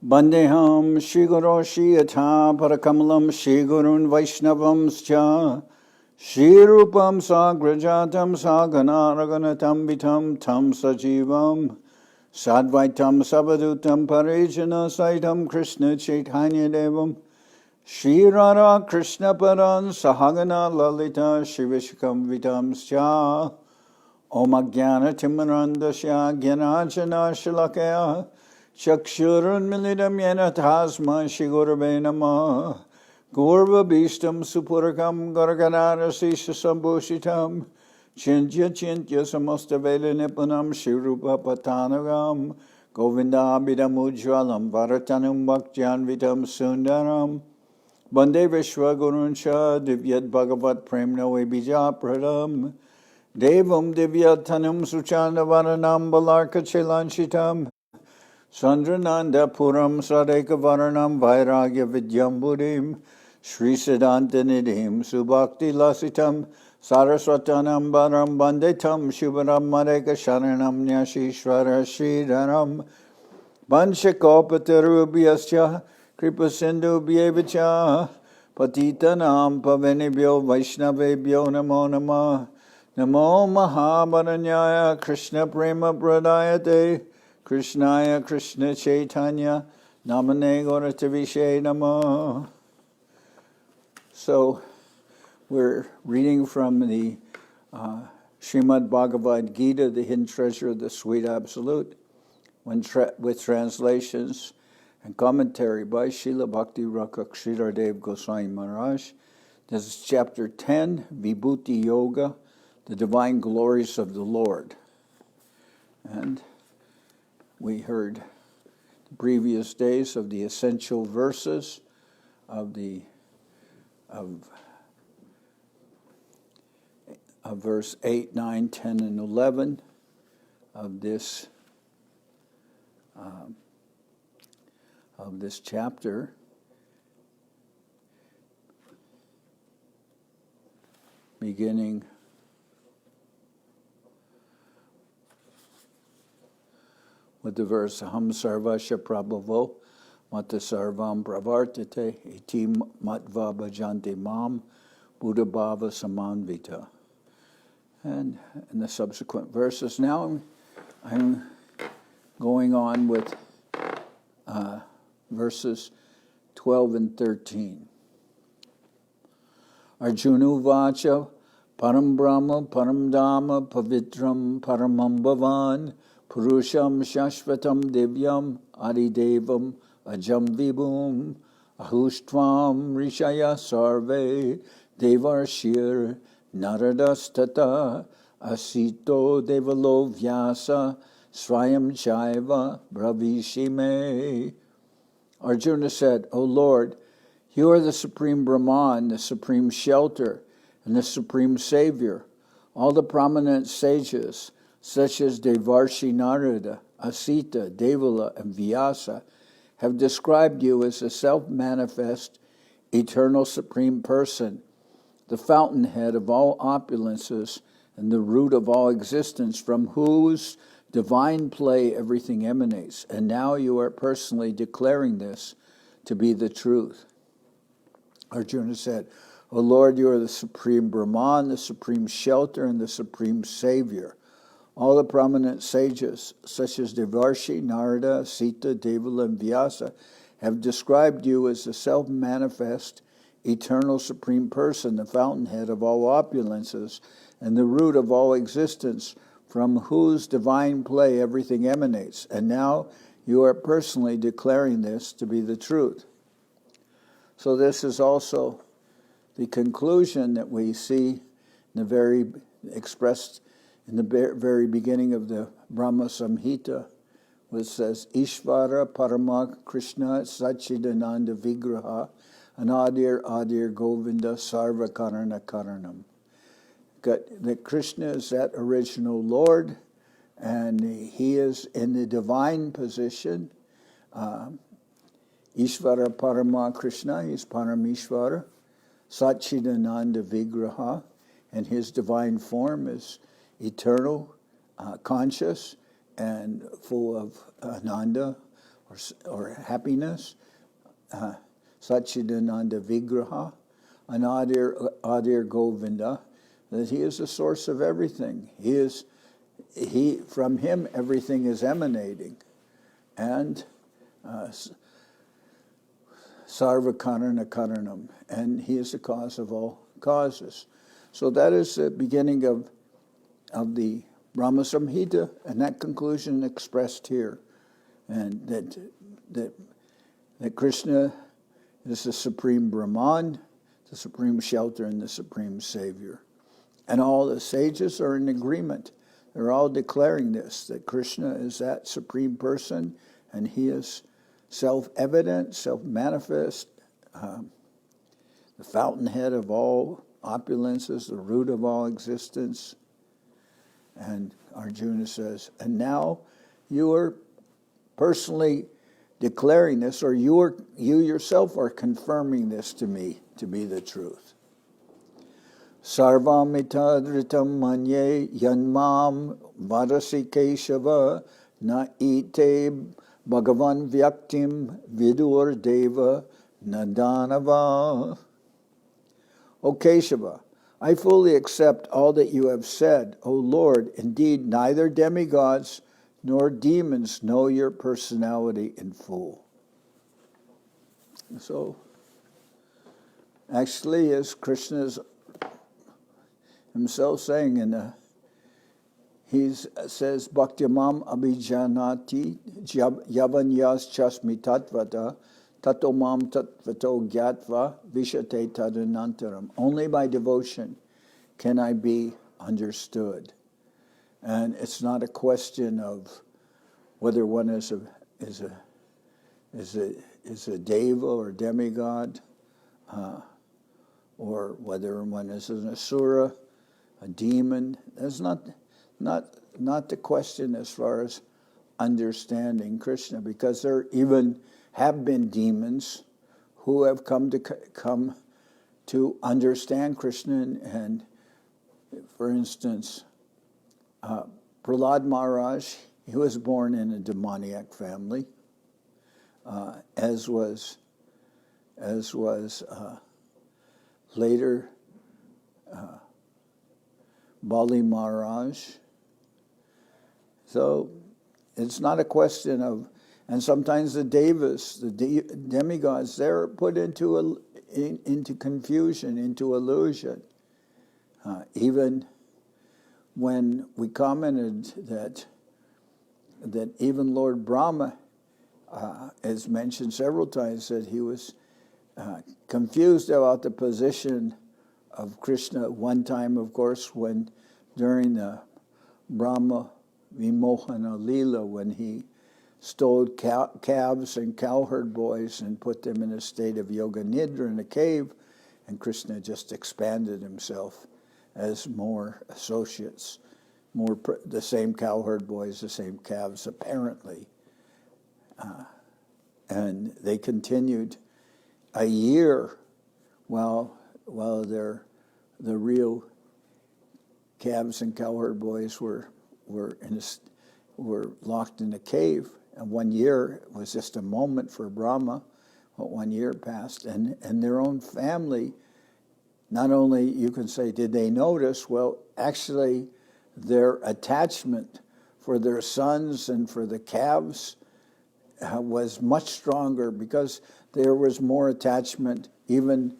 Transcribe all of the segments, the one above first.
Bandeham Shri Guru Shri Yatha Parakamalam Shri Gurun Vaishnavamscha Shri Rupam Sagrajatam Sagana Raganatam Vitam Tam Sajivam Sadvaitam Savadutam Parijana Saitam Krishna Chaitanya Devam Shri Radha Krishna Paran Sahagana Lalita Shri Vishkam Vitamscha Om Ajnana Timarandasya Gyanajana Shalakaya Chakshurun Milidam Yena Tasma Shigurve Namah Gurva Bhistam Supurakam Garaganara Sisha Sambhushitam Chintya Samostavela Nipunam Shirupa Patanagam Govinda Abhidam Ujjalam Varatanam Bhaktyan Vitam Sundaram Bande Vishwa Guruncha Divyat Bhagavat Premna Vibija Pradam Devam Divyatanam Suchanda Varanam Balarka Chilanshitam Sandrananda Puram Sadeka Varanam Vairagya Vidyam Buddhim Sri Siddhanta Nidhim Subhakti Lasitam Saraswatanam Baram Bandetam Shubharam Madeka Sharanam Nyashishvara Sridharam Vanshakopatarubyascha Kripa Sindhu Bhyevacha Patitanam Pavenibhyo Vaishnavebhyo Namo Namah Namo Mahabaranyaya Krishna Prema Pradayate Krishnaya Krishna Chaitanya Namane Gauratavishe Namah. So we're reading from the Srimad Bhagavad-gita, the hidden treasure of the sweet absolute, with translations and commentary by Srila Bhakti Rakshak Sridhar Dev-Goswami Maharaj. This is chapter 10, Vibhuti-yoga, the Divine Glories of the Lord. And we heard the previous days of the essential verses of verse 8, 9, 10, and 11 of this chapter, beginning with the verse aham sarvasya prabhavo mata sarvam pravartate iti matva bhajanti mam buddha bhava samanvita. And in the subsequent verses now, I'm going on with verses 12 and 13. Arjuna vacha param brahma param dhamma pavitram paramam bhavan Purusham Shashvatam Divyam Adidevam Ajam Vibhum Ahuštvam Rishaya Sarve Devarshir Naradastata Asito Devalo Vyasa Swayam Chaiva Bravishime. Arjuna said, O Lord, you are the supreme Brahman, the supreme shelter, and the supreme savior. All the prominent sages, such as Devarshi Narada, Asita, Devala, and Vyasa, have described you as a self-manifest, eternal supreme person, the fountainhead of all opulences and the root of all existence, from whose divine play everything emanates. And now you are personally declaring this to be the truth. Arjuna said, O Lord, you are the supreme Brahman, the supreme shelter, and the supreme savior. All the prominent sages, such as Devarshi, Narada, Sita, Devala, and Vyasa, have described you as the self-manifest, eternal supreme person, the fountainhead of all opulences, and the root of all existence, from whose divine play everything emanates. And now you are personally declaring this to be the truth. So this is also the conclusion that we see in the expressed in the very beginning of the Brahma Samhita, which says, Ishvara Parama Krishna Satchidananda Vigraha Anadir Adir Govinda Sarva Karana Karanam. That Krishna is that original Lord, and he is in the divine position. Ishvara Parama Krishna, he's Paramishvara. Satchidananda Vigraha, and his divine form is eternal, conscious, and full of ananda, or happiness, Satchidananda Vigraha, Anadir Govinda, that he is the source of everything. From him everything is emanating. And Sarva Karana Karanam, and he is the cause of all causes. So that is the beginning of the Brahma Samhita, and that conclusion expressed here. And that Krishna is the supreme Brahman, the supreme shelter, and the supreme savior. And all the sages are in agreement. They're all declaring this, that Krishna is that supreme person, and he is self-evident, self-manifest, the fountainhead of all opulences, the root of all existence. And Arjuna says, and now you are personally declaring this, or you yourself are confirming this to me to be the truth. Sarvamita manye yanmam varasi keshava na ite bhagavan vyaktim vidur deva nadanava. O Keshava, I fully accept all that you have said, O Lord. Indeed, neither demigods nor demons know your personality in full. So, actually, as Krishna is himself saying he says, Bhaktyamam abhijanati yavanyas chasmi tatvata tatomam tatvato gyatva vishate tadanantaram. Only by devotion can I be understood. And it's not a question of whether one is a deva or demigod, or whether one is an asura, a demon. That's not the question as far as understanding Krishna, because there even have been demons who have come to understand Krishna, and for instance, Prahlad Maharaj, he was born in a demoniac family, as was later Bali Maharaj. So it's not a question of, and sometimes the devas, the demigods, they're put into confusion, into illusion. Even when we commented that even Lord Brahma is mentioned several times, that he was confused about the position of Krishna. One time, of course, when during the Brahma Vimohana Leela, when he stole calves and cowherd boys and put them in a state of yoga nidra in a cave, and Krishna just expanded himself as more associates, the same cowherd boys, the same calves, apparently. And they continued a year while the real calves and cowherd boys were locked in a cave. And 1 year was just a moment for Brahma, but 1 year passed, and their own family, not only, you can say, did they notice? Well, actually, their attachment for their sons and for the calves was much stronger, because there was more attachment, even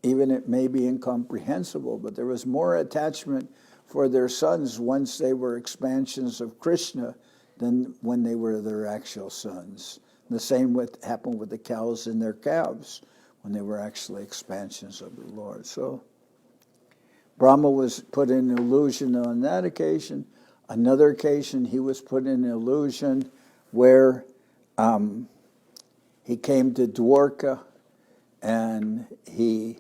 it may be incomprehensible, but there was more attachment for their sons once they were expansions of Krishna than when they were their actual sons. The same happened with the cows and their calves, when they were actually expansions of the Lord. So Brahma was put in illusion on that occasion. Another occasion, he was put in illusion where he came to Dwarka, and he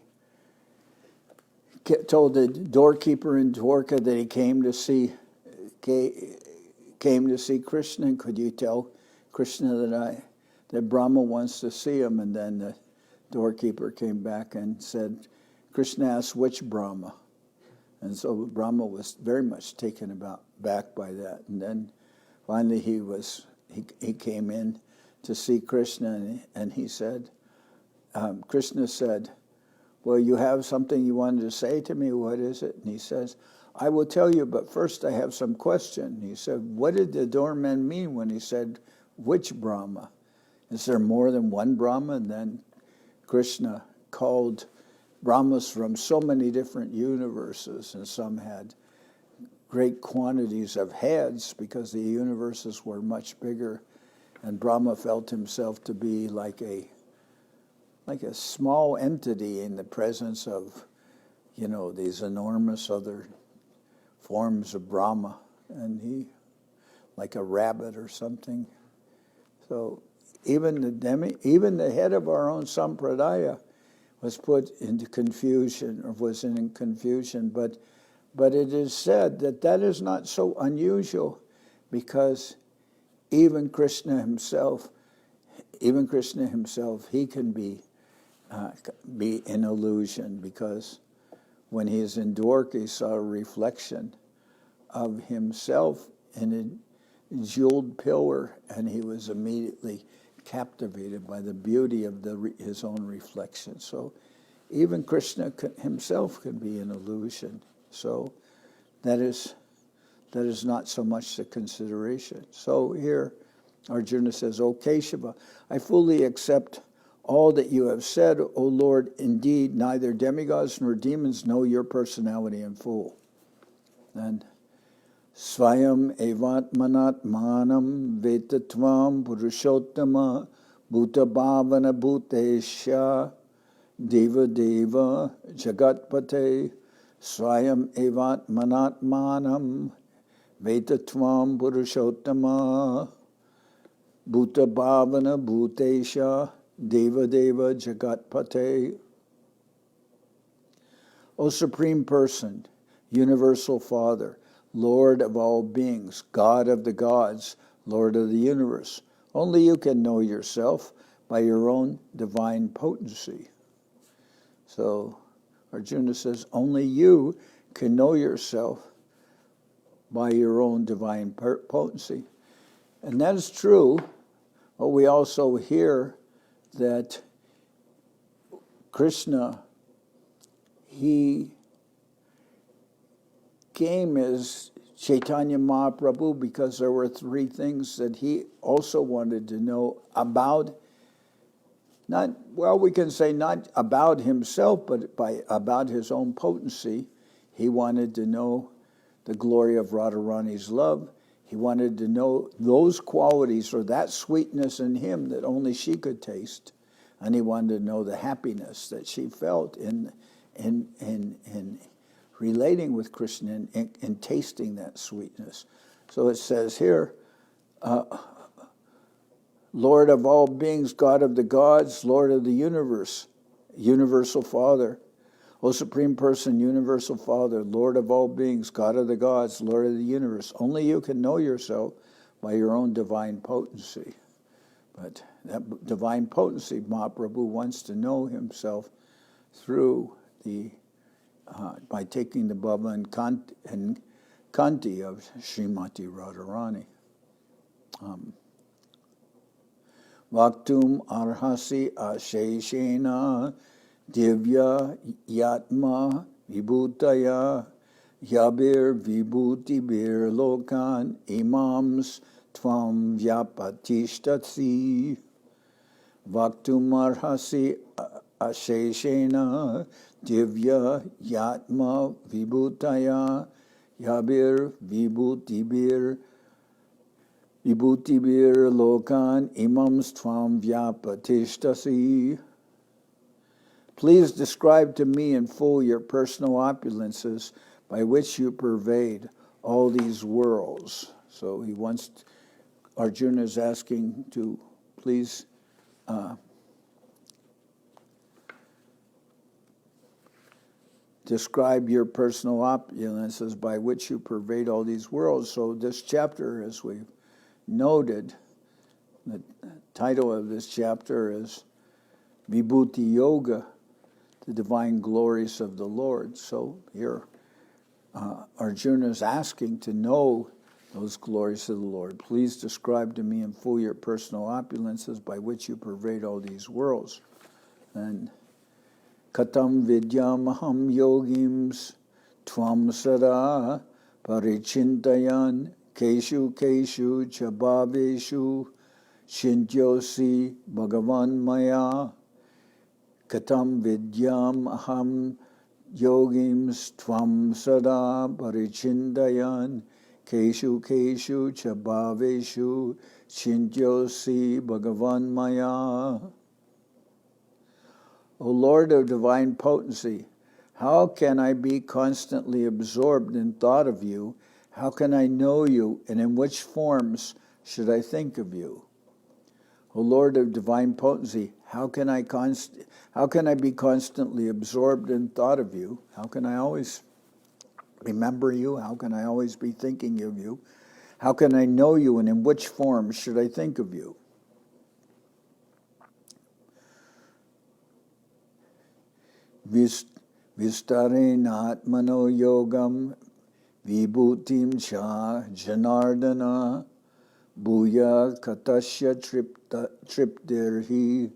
told the doorkeeper in Dwarka that he came to see Krishna. And could you tell Krishna that Brahma wants to see him? And then the doorkeeper came back and said, Krishna asked, which Brahma? And so Brahma was very much taken aback by that. And then finally he came in to see Krishna, and he said, Krishna said, well, you have something you wanted to say to me, what is it? And he says, I will tell you, but first I have some question. He said, what did the doorman mean when he said, which Brahma? Is there more than one Brahma? And then Krishna called Brahmas from so many different universes, and some had great quantities of heads because the universes were much bigger, and Brahma felt himself to be like a small entity in the presence of, these enormous other forms of Brahma, and he, like a rabbit or something. So even the head of our own sampradaya was put into confusion, or was in confusion, but it is said that is not so unusual, because even Krishna himself, he can be in illusion, because when he is in Dwarka, he saw a reflection of himself in a jeweled pillar, and he was immediately captivated by the beauty of his own reflection. So even Krishna himself can be an illusion. So that is not so much the consideration. So here Arjuna says, O Keshava, I fully accept all that you have said, O Lord. Indeed, neither demigods nor demons know your personality in full. And Svayam evatmanat manam vetatvam purushottama bhuta bhavana bhutesha deva deva jagatpate Svayam evatmanat manam vetatvam purushottama bhuta bhavana bhutesha deva deva jagatpate. O Supreme Person, Universal Father, Lord of all beings, God of the gods, Lord of the universe, only you can know yourself by your own divine potency. So Arjuna says, only you can know yourself by your own divine potency. And that is true, but we also hear that Krishna, he came as Chaitanya Mahaprabhu because there were three things that he also wanted to know about, we can say not about himself, but about his own potency. He wanted to know the glory of Radharani's love. He wanted to know those qualities, or that sweetness in him that only she could taste. And he wanted to know the happiness that she felt in relating with Krishna and tasting that sweetness. So it says here, Lord of all beings, God of the gods, Lord of the universe, Universal Father. O Supreme Person, Universal Father, Lord of all beings, God of the gods, Lord of the universe. Only you can know yourself by your own divine potency. But that divine potency, Mahaprabhu wants to know himself through by taking the Baba and Kanti of Srimati Radharani. Vaktum arhasi asheshena divya yatma vibhutaya yabir vibhuti-bir lokan imams tvam vyapatishtasi. Vaktum arhasi asheshena divya yatma vibhutaya yabir vibhuti-bir lokan imams tvam vyapatishtasi. Please describe to me in full your personal opulences by which you pervade all these worlds. So Arjuna is asking to please describe your personal opulences by which you pervade all these worlds. So this chapter, as we've noted, the title of this chapter is Vibhuti-yoga, the Divine Glories of the Lord. So here Arjuna is asking to know Those glories of the Lord. Please describe to me in full your personal opulences by which you pervade all these worlds. And Katam vidyam aham yogims tvam sada parichintayan keshu keshu chabhaveshu shintyosi bhagavan maya. Katam vidyam aham yogims tvam sada parichintayan keshu keshu chabhaveshu shintyosi bhagavan maya. O Lord of divine potency, how can I be constantly absorbed in thought of you? How can I know you, and in which forms should I think of you? O Lord of divine potency, how can I be constantly absorbed in thought of you? How can I always remember you? How can I always be thinking of you? How can I know you, and in which form should I think of you? Vistarein atmano yogam vibhutim cha janardana bhuya katasya triptirhi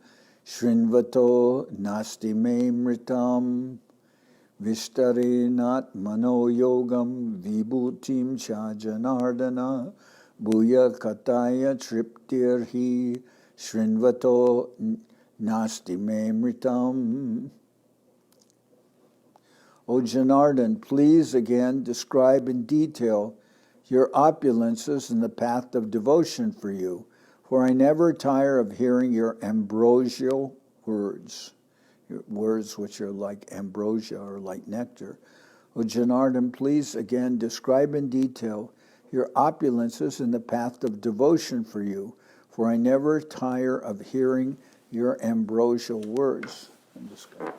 shrinvato nasti me mritam. Vistarein atmano yogam vibhutim cha janardana bhuya kataya triptirhi shrinvato nasti me mritam. O Janardan, please again describe in detail your opulences and the path of devotion for you, for I never tire of hearing your ambrosial words, your words which are like ambrosia or like nectar. O Janardan, please again describe in detail your opulences and the path of devotion for you, for I never tire of hearing your ambrosial words. I'm just going to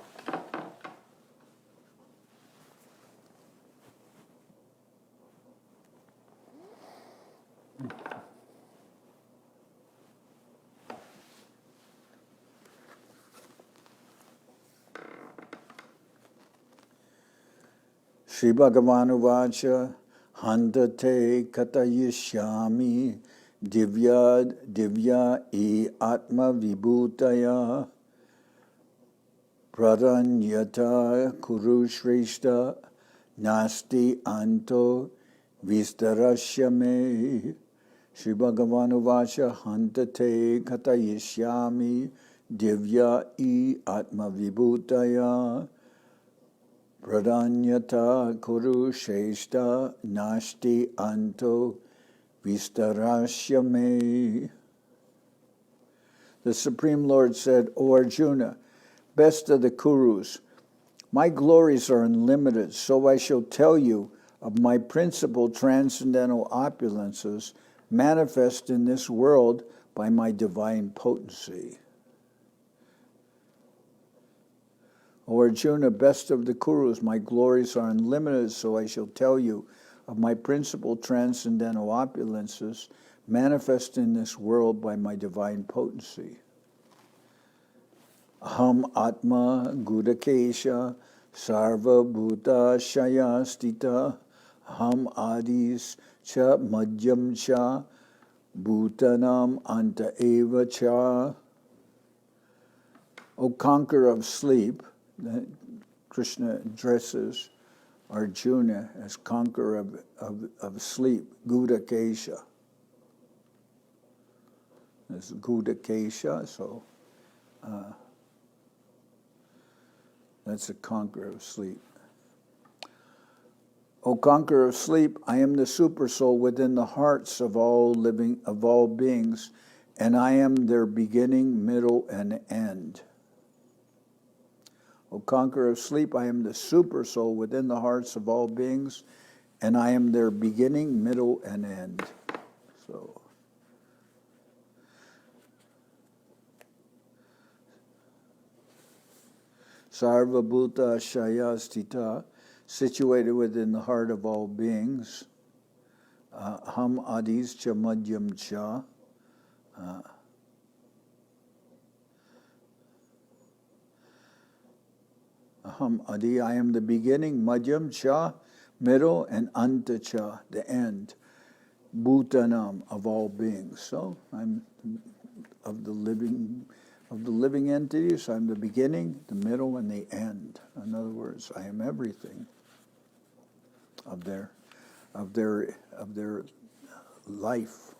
Shri Bhagavan Handate Katayishyami Divya e Atma Vibhutaya Pradanyata Kuru Shrishta Nasti Anto Vistarashyame. Shri Bhagavan Handate Katayishyami Divya e Atma Vibhutaya Pradanyata Kuru Sheshta Nashti Anto Vistarashyame. The Supreme Lord said, O Arjuna, best of the Kurus, my glories are unlimited, so I shall tell you of my principal transcendental opulences manifest in this world by my divine potency. O Arjuna, best of the Kurus, my glories are unlimited, so I shall tell you of my principal transcendental opulences manifest in this world by my divine potency. Aham Atma Gudakesha Sarva Bhuta Shaya Stita Aham Adis Cha Madhyam Cha Bhutanam Anta Eva Cha. O conqueror of sleep, Krishna addresses Arjuna as conqueror of sleep, Gudakesha. This is Gudakesha, so that's a conqueror of sleep. O conqueror of sleep, I am the supersoul within the hearts of all beings, and I am their beginning, middle, and end. O conqueror of sleep, I am the supersoul within the hearts of all beings, and I am their beginning, middle, and end. So, Sarva Bhuta Shaya Stita, situated within the heart of all beings. Ham Adis Cha Madhyam Cha. Aham Adi, I am the beginning, Madhyam Cha, middle, and Anta Cha, the end. Bhutanam, of all beings. So I'm of the living entities. I'm the beginning, the middle, and the end. In other words, I am everything of their life,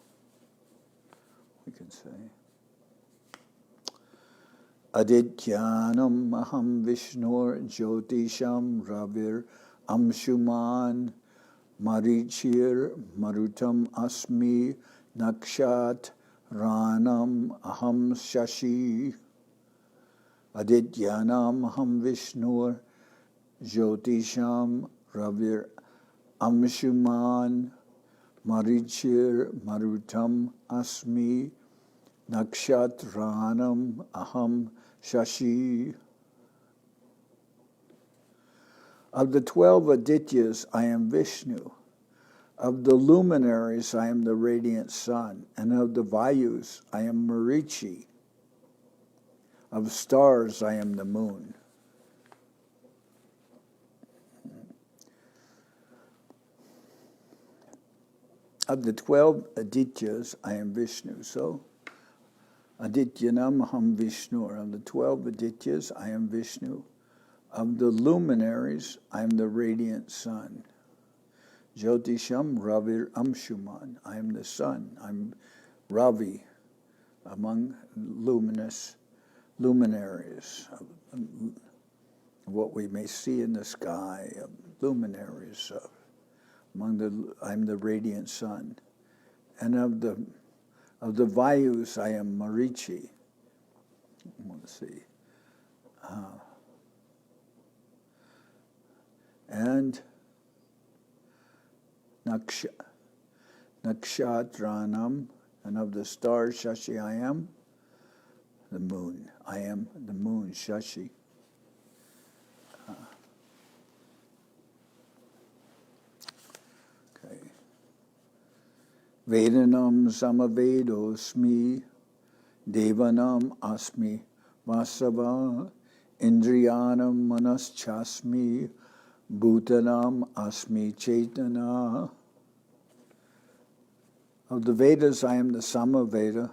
we can say. Adityanam aham Vishnur Jyotisham Ravir Amshuman Marichir Marutam Asmi Nakshat Ranam Aham Shashi. Adityanam Aham Vishnur Jyotisham Ravir Amshuman Marichir Marutam Asmi Nakshatranam Aham Shashi. Of the 12 Adityas, I am Vishnu. Of the luminaries, I am the radiant sun. And of the Vayus, I am Marichi. Of stars, I am the moon. Of the 12 Adityas, I am Vishnu. So, Adityanam Aham Vishnu. Of the 12 Adityas, I am Vishnu. Of the luminaries, I am the radiant sun. Jyotisham Ravir Amshuman. I am the sun. I'm Ravi among luminaries. What we may see in the sky, luminaries. I'm the radiant sun. And of the Vayus, I am Marichi. Let's see. And Nakshatranam, and of the stars, Shashi, I am the moon. I am the moon, Shashi. Okay. Vedanam samavedosmi, devanam asmi, vasava, indriyanam manaschasmi, bhutanam asmi chaitana. Of the Vedas, I am the Samaveda.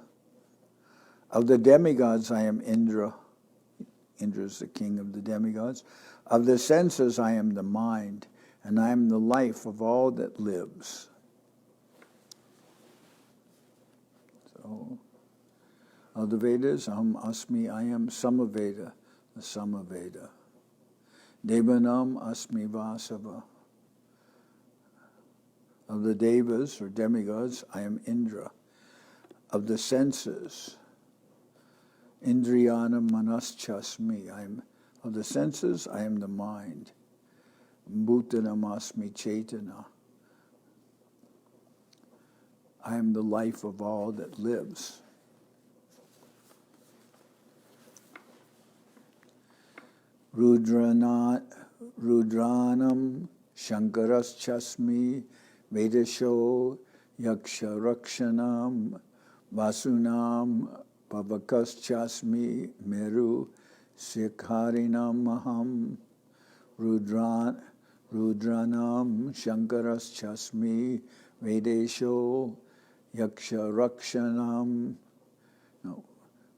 Of the demigods, I am Indra. Indra is the king of the demigods. Of the senses, I am the mind, and I am the life of all that lives. So, of the Vedas, Aham Asmi, I am Samaveda, the Samaveda. Devanam Asmi Vasava. Of the devas or demigods, I am Indra. Of the senses, Indriyana Manaschasmi. Of the senses, I am the mind. Bhutanam Asmi Chaitana. I am the life of all that lives. Rudranam Shankaraschasmi Vedasho Yaksha Rakshanam Vasunam Pavakaschasmi Meru Sikharinam Aham Rudranam Shankaraschasmi Vedasho Yaksha Rakshanam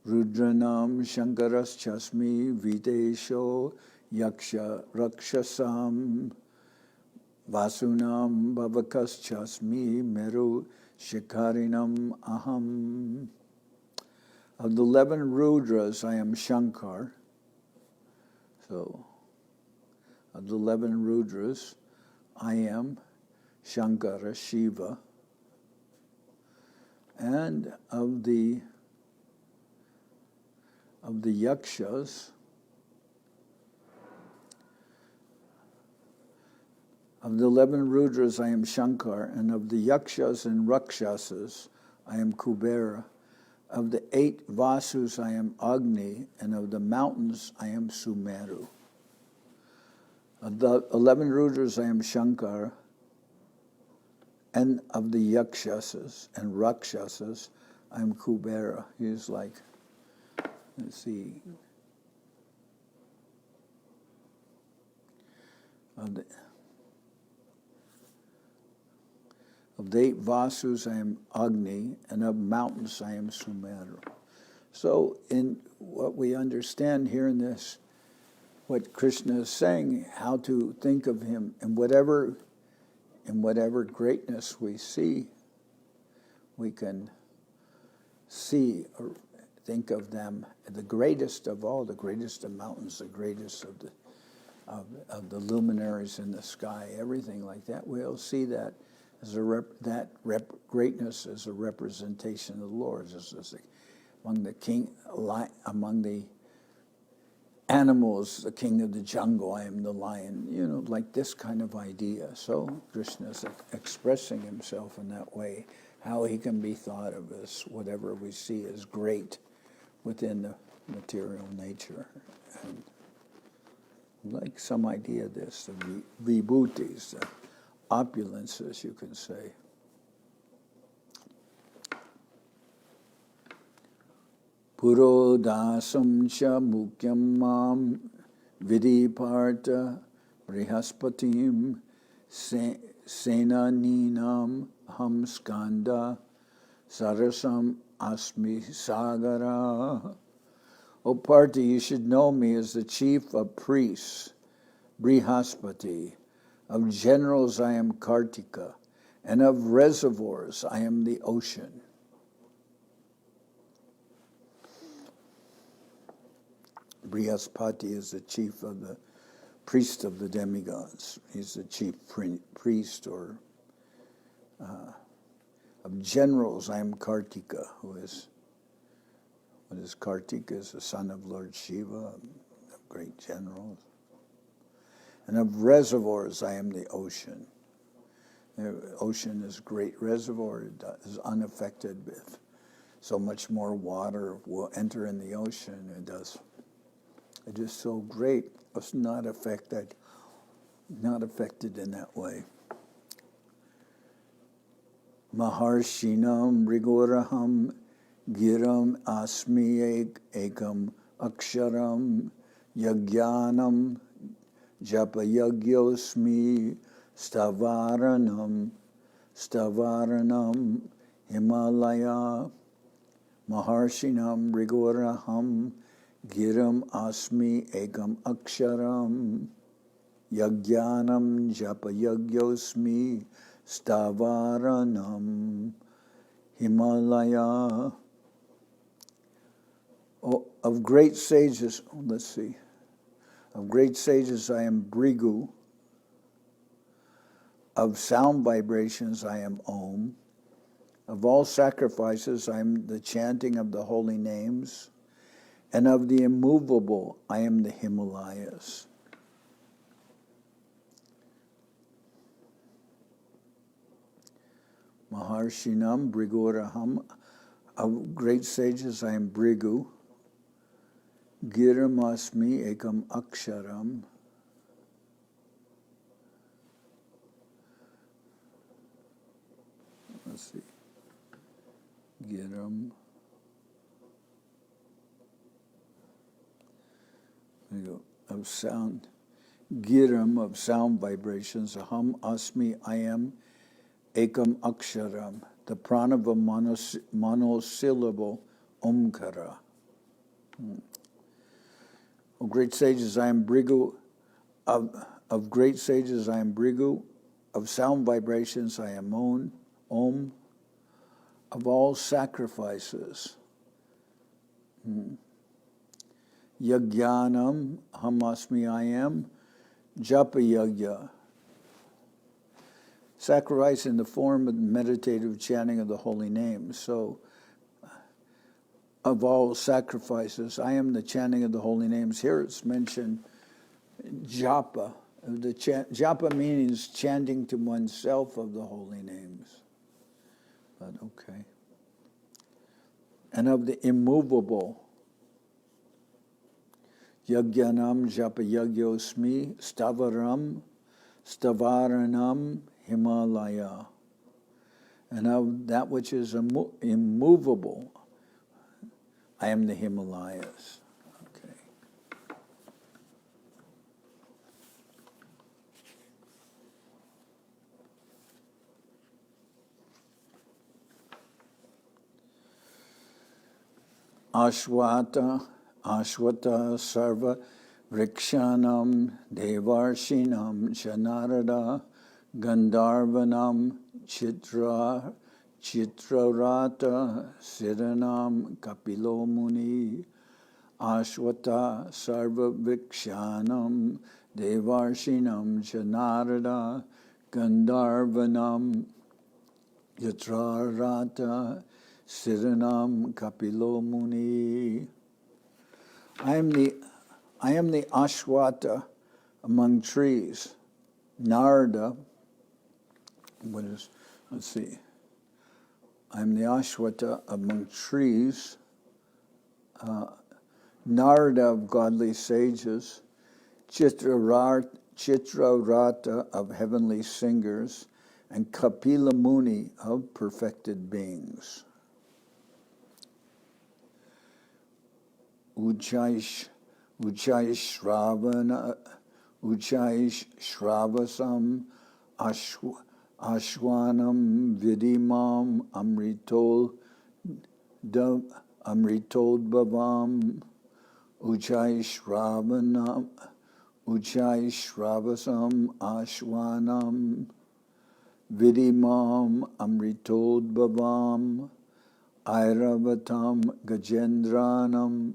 Rudranam Shankaraschasmi Videsho Yaksha Rakshasam Vasunam Bhavakaschasmi Meru Shikarinam Aham. Of the 11 Rudras, I am Shankar. So, of the 11 Rudras, I am Shankara, Shiva. And of the Yakshas, of the 11 Rudras, I am Shankar, and of the Yakshas and Rakshasas, I am Kubera. Of the 8 Vasus, I am Agni, and of the mountains, I am Sumeru. Of the 11 Rudras, I am Shankar, and of the Yakshasas and Rakshasas, I am Kubera. He is like, let's see, Of the 8 Vasus I am Agni, and of mountains I am Sumera. So in what we understand here in this, what Krishna is saying, how to think of him in whatever greatness we see, we can see or think of them, the greatest of all, the greatest of mountains, the greatest of the luminaries in the sky, everything like that. We'll see that as greatness as a representation of the Lord. Among the animals, the king of the jungle, I am the lion, like this kind of idea. So Krishna is expressing himself in that way, how he can be thought of as whatever we see as great within the material nature. And like some idea of this, the vibhutis, the opulences, you can say. Purodasam cha mukyam mam vidiparta brihaspatim senaninam ham skanda sarasam asmi sagara. O Parthi, you should know me as the chief of priests, Brihaspati. Of generals I am Kartika, and of reservoirs I am the ocean. Brihaspati is the chief of the priest of the demigods. He's the chief priest, or of generals I am Kartika, what is Kartika? Is the son of Lord Shiva, a great general. And of reservoirs I am the ocean. The ocean is a great reservoir. It is unaffected. If so much more water will enter in the ocean, it is so great. It's not affected in that way. Maharshinam rigoraham giram asmi ekam aksharam yagyanam japayagyosmi stavaranam Himalaya. Maharshinam rigoraham giram asmi ekam aksharam yagyanam japayagyosmi stavaranam Himalaya. Oh, of great sages, let's see. Of great sages I am Bhrigu. Of sound vibrations I am Om. Of all sacrifices I am the chanting of the holy names. And of the immovable I am the Himalayas. Maharshinam Bhriguraham. Of great sages I am Bhrigu. Giram asmi ekam aksharam. Let's see. Giram. There you go. Of sound. Giram, of sound vibrations. Aham asmi, I am. Ekam aksharam. The pranava monosyllable omkara. Of great sages I am Bhrigu. Of great sages I am Bhrigu. Of sound vibrations I am Om. Of all sacrifices. Yagyanam hamasmi I am. Japa yagya. Sacrifice in the form of meditative chanting of the holy names. So, of all sacrifices, I am the chanting of the holy names. Here it's mentioned japa. Japa means chanting to oneself of the holy names. But okay. And of the immovable. Yagyanam japa yagyosmi stavaranam Himalaya. And of that which is immovable, I am the Himalayas. Okay. Ashwata sarva vrikshanam devarshinam Janarada Gandharvanam Chitrarata Siddhanam Kapilo Muni Ashwata Sarva Vikshanam Devarshinam Janarada Gandharvanam Chitrarata Siddhanam Kapilo Muni. I am the Ashwata among trees. Narada, I'm the Ashwata among trees. Narada of godly sages. Chitrarata of heavenly singers. And Kapila Muni of perfected beings. Shravasam Ashwanam Vidimam Amritod Bhavam Ujai Shravasam Ashwanam Vidimam Amritod Bhavam Airavatam Gajendranam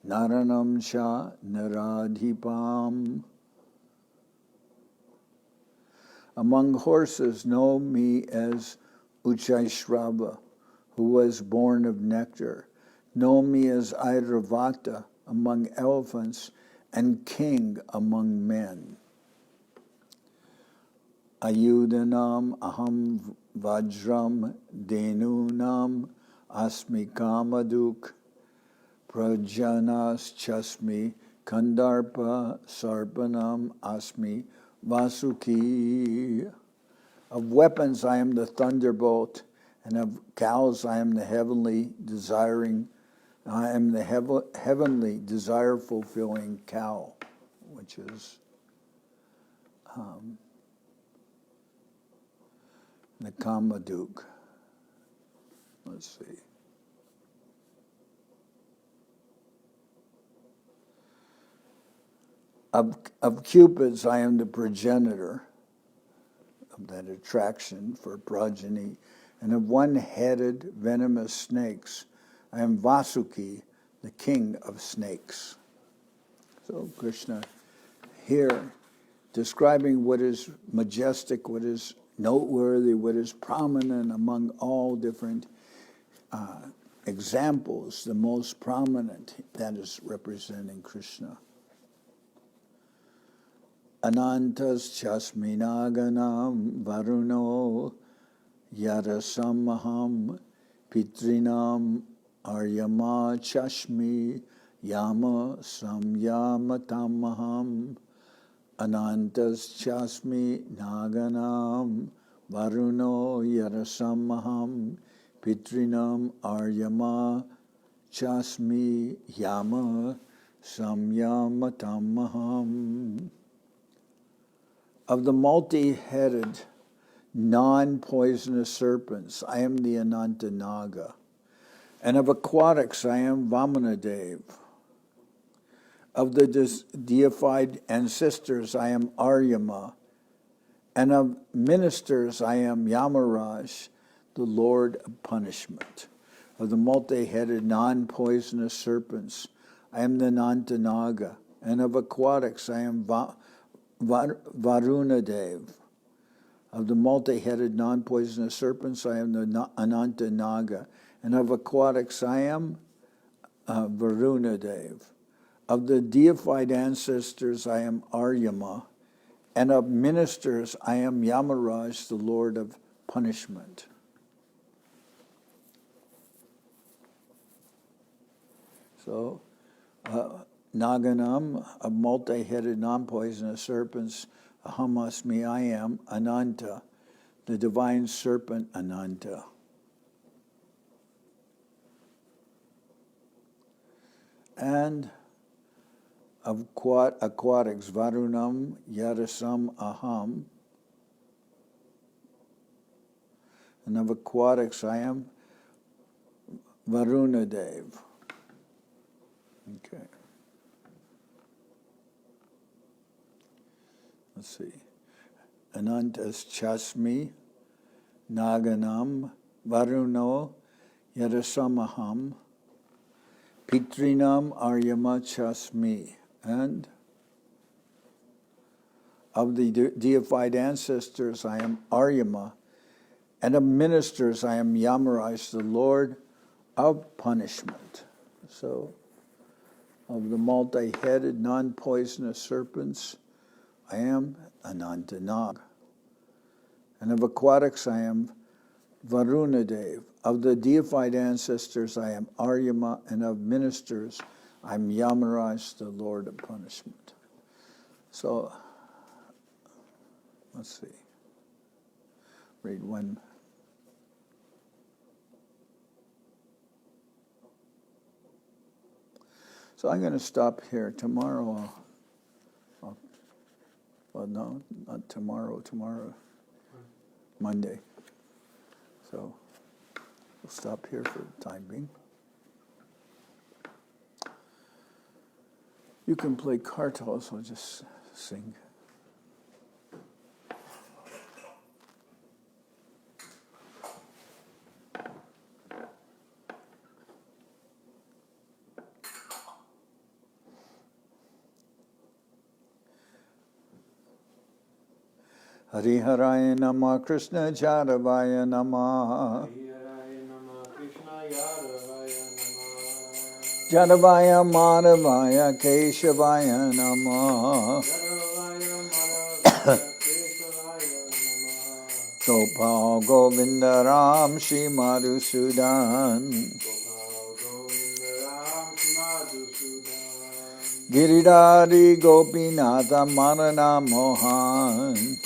Naranam Cha Naradhipam. Among horses, know me as Uchaishrava, who was born of nectar. Know me as Airavata among elephants and king among men. Ayudanam aham vajram denunam asmi kamaduk prajanas chasmi kandarpa sarpanam asmi vasuki. Of weapons I am the thunderbolt, and of cows I am the heavenly heavenly desire fulfilling cow, which is the Kamaduk. Let's see. Of cupids, I am the progenitor of that attraction for progeny. And of one-headed venomous snakes, I am Vasuki, the king of snakes. So Krishna here describing what is majestic, what is noteworthy, what is prominent among all different examples, the most prominent, that is representing Krishna. Anantas chasminaganam varuno yarasamaham pitrinam aryama chashmi yama samyamatamaham. Anantas chasmi naganam varuno yarasamaham pitrinam aryama chasmi yama samyamatamaham. Of the multi-headed, non-poisonous serpents, I am the Ananta Naga. And of aquatics, I am Vamanadev. Of the deified ancestors, I am Aryama. And of ministers, I am Yamaraj, the Lord of punishment. Of the multi-headed, non-poisonous serpents, I am the Ananta Naga. And of aquatics, I am Varunadev. Of the multi-headed non-poisonous serpents, I am the Ananta Naga. And of aquatics, I am Varunadev. Of the deified ancestors, I am Aryama. And of ministers, I am Yamaraj, the Lord of punishment. So, Naganam, of multi-headed non-poisonous serpents, aham asmi, I am, Ananta, the divine serpent Ananta. And of aquatics, Varunam, Yarasam, aham. And of aquatics, I am Varunadev. Okay. Let's see. Anantas chasmi naganam varuno yadasamaham pitrinam aryama chasmi. And of the deified ancestors I am Aryama, and of ministers I am Yamaraj, the Lord of punishment. So, of the multi-headed, non-poisonous serpents, I am Anantanag. And of aquatics, I am Varunadev. Of the deified ancestors, I am Aryama, and of ministers, I'm Yamaraj, the Lord of punishment. So, let's see. Read one. So I'm going to stop here. Tomorrow, well, no, not tomorrow, Monday. So we'll stop here for the time being. You can play kartal, so I'll just sing. Hariharaya Namah Krishna Jadavaya Namah Jadavaya Madhavaya Keshavaya Namah Gopal Govinda Ram Shri Madhusudan Giridhari Gopinatha Marana Mohan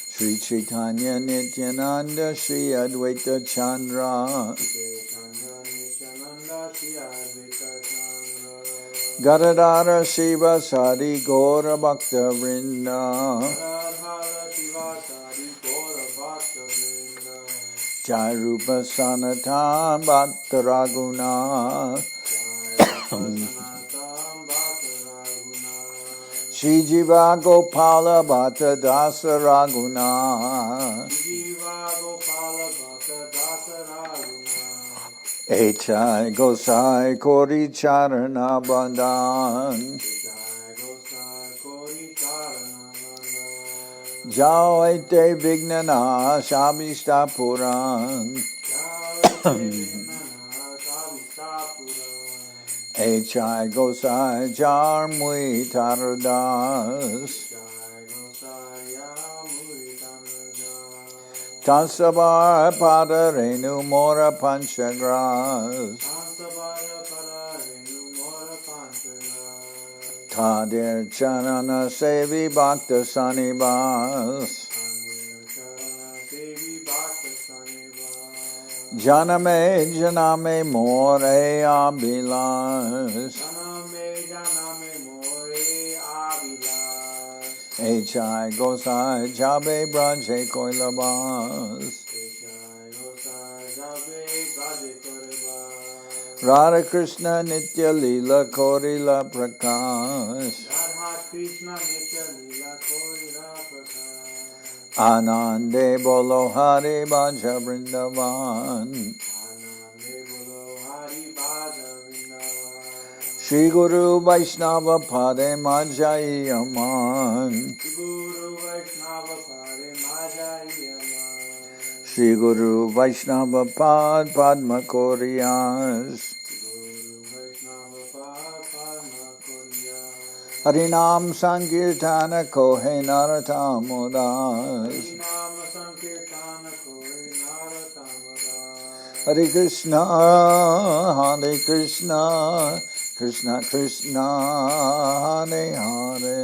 Sri Chaitanya Nityananda Sri Advaita Chandra Gadadhara Shiva Sadi Gaura Bhakta Vrinda Jai Rupa Sanatan Bhakta Raguna Shri Jiva Gopala Bhatta Dasa Raguna Echai Gosai Kori Charana Bandhan Jao Ete Vignana Shabishta Puran Echai Gosai Jarmui Taradas Tasavar Padarenu Mora Panchagras Tadir Charana Sevi Bhakta Sanibas Janame Janame More Abhilas Echai Gosai Jabe Braje Koilabas Radha Krishna Nitya Lila Korila Prakash Anande Bolo Hari Bhaja Vrindavan Shri Guru Vaishnava Pade Majai Aman Shri Guru Vaishnava Pad Padma Koriyas Harinam Sankirtana Kohe Naratamodas Hare Krishna Hare Krishna Krishna Krishna Hare Hare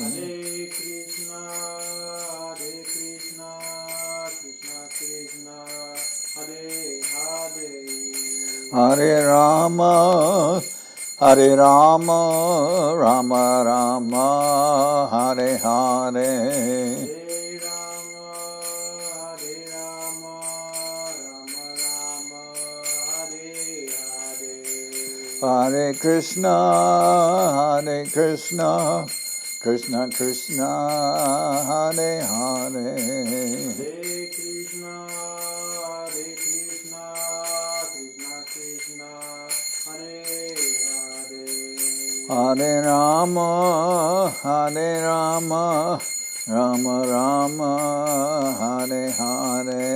Hare Krishna Krishna Hare Hare Hare Rama Hare Rama, Rama Rama, Hare Hare. Hare Rama, Hare Rama, Rama Rama, Hare Krishna, Hare Krishna, Krishna Krishna, Hare Hare. Hare Krishna, Hare Krishna, Krishna Krishna, Hare Hare. Hare Rama, Hare Rama, Rama Rama, Hare Hare.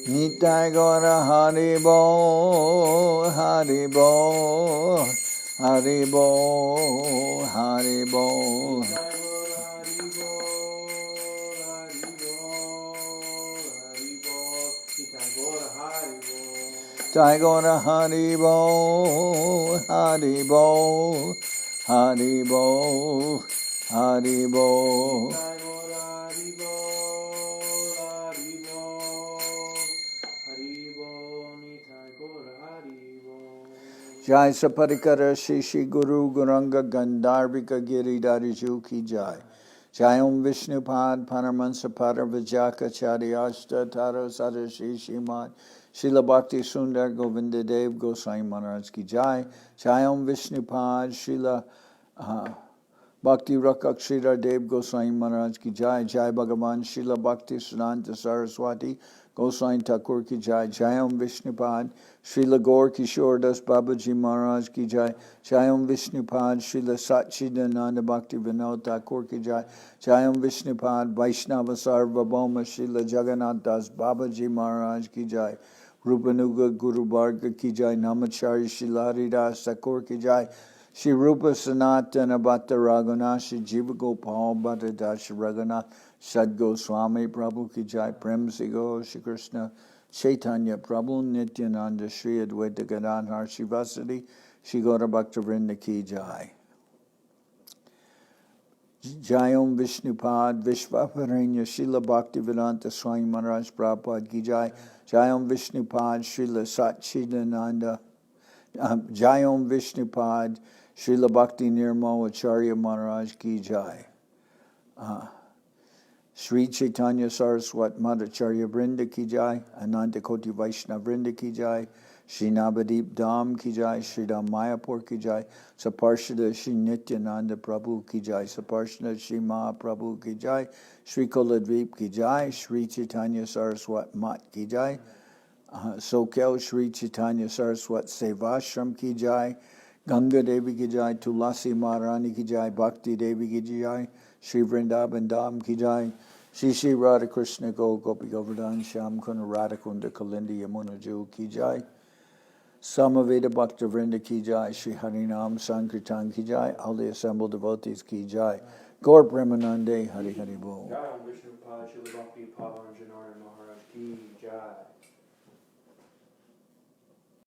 Nitai Gora Haribo, Haribo, Haribo, Haribo. Nitai Gora Haribo, Haribo, Haribo, Haribo. Jai Saparikara Shishi Guru Guranga Gandharvika Giridhari Ju Ki Jai. Jai Om Vishnupad Paramahansa Paravajaka Charyashta Taro Sada Shishimad Srila Bhakti Sundar Govinda Dev-Goswami Maharaj Ki Jai. Jai Om Vishnupad Srila Bhakti Rakshak Sridhar Dev-Goswami Maharaj Ki Jai. Jai Bhagavan Srila Bhakti Siddhanta Saraswati Goswami Thakur Ki Jai. Jai Om Vishnupad Srila Gaur Kishore Das Babaji Maharaj Ki Jai. Jai Om Vishnupad Srila Satchidananda Bhakti Vinod Thakur Ki Jai. Jai Om Vishnupad Vaishnava Sarvabhauma Srila Jagannath Das Babaji Maharaj Ki Jai. Rupanuga Guru Bharga Ki Jai. Namacharya Srila Haridas Thakur Ki Jai. Shri Rupa Sanatana Bhatta Raghunath Shri Jiva Gopal Bhatta Dasha Raghunath Sadgo Swami Prabhu Ki Jai. Prem Sigo Shri Krishna Chaitanya Prabhu Nityananda Shri Advaita Gadadhar Shivasadi Shri Gaura Bhakta Vrinda Ki Jai. Jai Om Vishnupad Vishvaparanya Srila Bhaktivedanta Swami Maharaj Prabhupada Ki Jai. Jai Om Vishnupad Srila Satchidananda Jai Om Vishnupad Srila Bhakti Nirmal Acharya Maharaj Ki Jai. Sri Chaitanya Saraswat Madhacharya Vrinda Ki Jai. Ananta Koti Vaishnava Vrinda Ki Jai. Shri Navadip Dham Ki Jai. Shri Dham Mayapur Ki Jai. Saparshada Shri Nityananda Prabhu Ki Jai. Saparshada Shri Mahaprabhu Ki Jai. Shri Koladvip Ki Jai. Shri Chaitanya Saraswat Mat Ki Jai. Soquel Shri Chaitanya Saraswat Seva Ashram Ki Jai. Ganga Devi Ki Jai. Tulasi Maharani Ki Jai. Bhakti Devi Ki Jai. Shri Vrindavan Dham Ki Jai. Shri Shri Radha Krishna Go Gopi Govardhan Sham Kuna Radha Kunda Kalindi Yamuna Ju Ki Jai. Samaveda Bhakta Vrinda Ki Jai. Shri Harinam Sankirtan Ki Jai. All the assembled devotees Ki Jai. Gaur Premanande Hari Hari Bol. Jai Om Vishnupad Srila Bhakti Pavan Janardan Maharaj Ki Jai.